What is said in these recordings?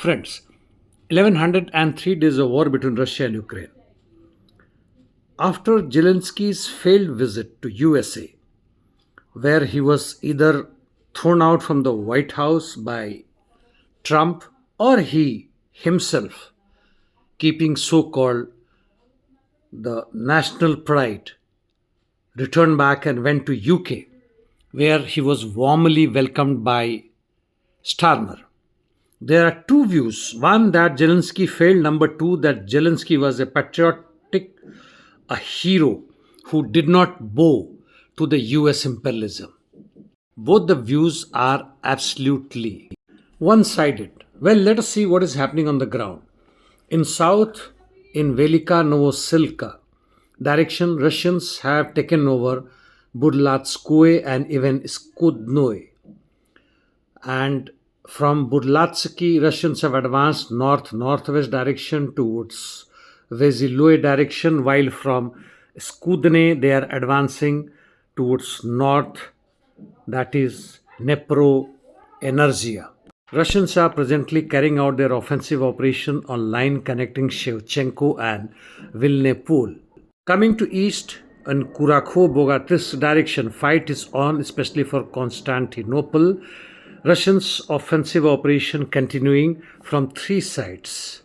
Friends, 1103 days of war between Russia and Ukraine. After Zelensky's failed visit to USA, where he was either thrown out from the White House by Trump or he himself, keeping so-called the national pride, returned back and went to UK, where he was warmly welcomed by Starmer. There are two views. One, that Zelensky failed. Number two, that Zelensky was a patriotic, a hero who did not bow to the US imperialism. Both the views are absolutely one sided. Well, let us see what is happening on the ground. In south, in Velyka Novosilka direction, Russians have taken over Burlatskoye and even Skudnoye. And from Burlatsky, Russians have advanced north-northwest direction towards Veziloye direction, while from Skudne they are advancing towards north, that is Dnepro Energia. Russians are presently carrying out their offensive operation on line connecting Shevchenko and Vilnepol. Coming to east, in Kurakhov-Pokrovsk direction, fight is on, especially for Constantinople. Russians' offensive operation continuing from three sides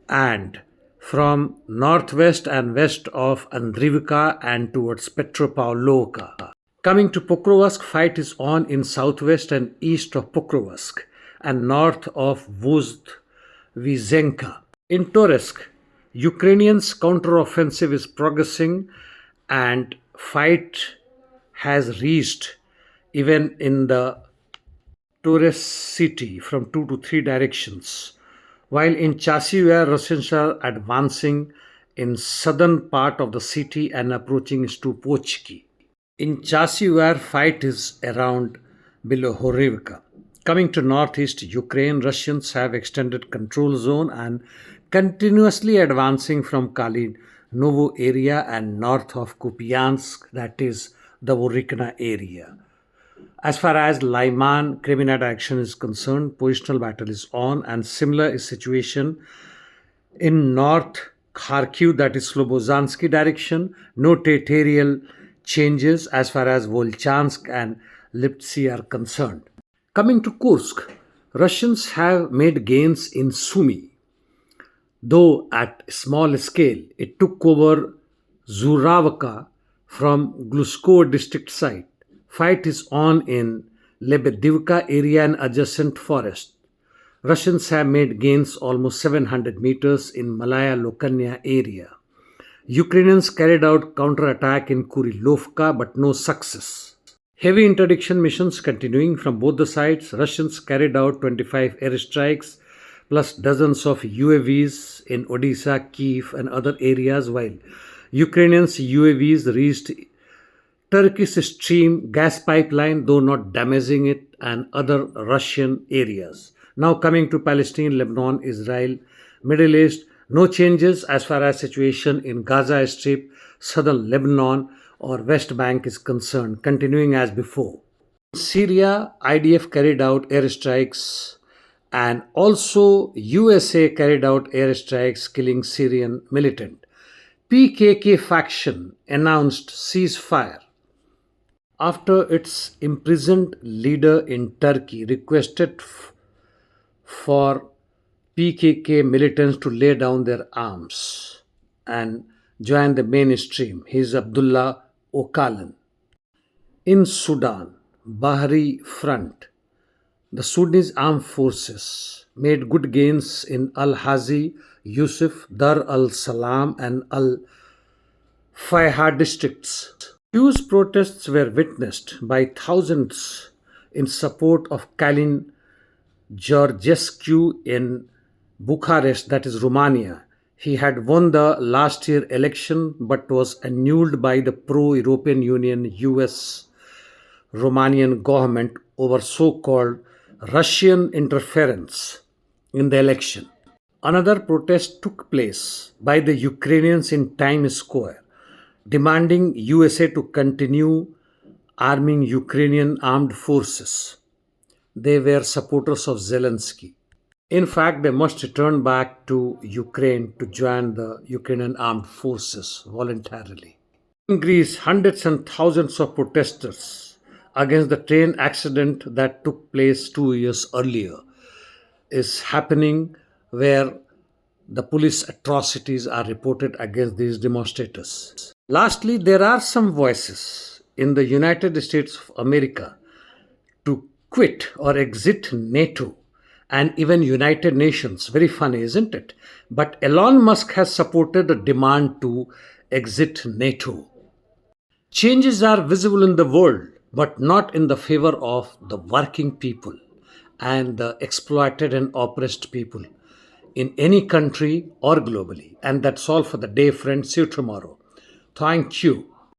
and from northwest and west of Andrivka and towards Petropavlovka. Coming to Pokrovsk, fight is on in southwest and east of Pokrovsk and north of Vozdvizenka. In Toretsk, Ukrainians' counteroffensive is progressing and fight has reached even in the Toretsk city from 2 to 3 directions, while in Chasov, Russians are advancing in southern part of the city and approaching Stupochki. In Chasov, fight is around Bilohorivka. Coming to northeast Ukraine, Russians have extended control zone and continuously advancing from Kalinovo area and north of Kupyansk, that is the Vorikna area. As far as Lyman, Kremina direction is concerned, positional battle is on, and similar is situation in north Kharkiv, that is Slobozansky direction. No territorial changes as far as Volchansk and Liptsy are concerned. Coming to Kursk, Russians have made gains in Sumy, though at small scale. It took over Zuravka from Glusko district site. Fight is on in Lebedivka area and adjacent forest. Russians have made gains almost 700 meters in Malaya Lokanya area. Ukrainians carried out counterattack in Kurilovka but no success. Heavy interdiction missions continuing from both the sides. Russians carried out 25 airstrikes plus dozens of UAVs in Odisha, Kiev and other areas, while Ukrainians UAVs reached Turkish Stream gas pipeline, though not damaging it, and other Russian areas. Now coming to Palestine, Lebanon, Israel, Middle East, no changes as far as situation in Gaza Strip, southern Lebanon or West Bank is concerned, continuing as before. Syria, IDF carried out airstrikes and also USA carried out airstrikes killing Syrian militant. PKK faction announced ceasefire after its imprisoned leader in Turkey requested for PKK militants to lay down their arms and join the mainstream. He is Abdullah Öcalan. In Sudan, Bahri Front, the Sudanese armed forces made good gains in Al-Hazi, Yusuf, Dar al-Salam and Al-Fayha districts. Huge protests were witnessed by thousands in support of Calin Georgescu in Bucharest, that is Romania. He had won the last year election but was annulled by the pro-European Union US Romanian government over so-called Russian interference in the election. Another protest took place by the Ukrainians in Times Square, demanding USA to continue arming Ukrainian armed forces. They were supporters of Zelensky. In fact, they must return back to Ukraine to join the Ukrainian armed forces voluntarily. In Greece, hundreds and thousands of protesters against the train accident that took place 2 years earlier is happening, where the police atrocities are reported against these demonstrators. Lastly, there are some voices in the United States of America to quit or exit NATO and even United Nations. Very funny, isn't it? But Elon Musk has supported a demand to exit NATO. Changes are visible in the world, but not in the favor of the working people and the exploited and oppressed people in any country or globally. And that's all for the day, friends. See you tomorrow. Thank you.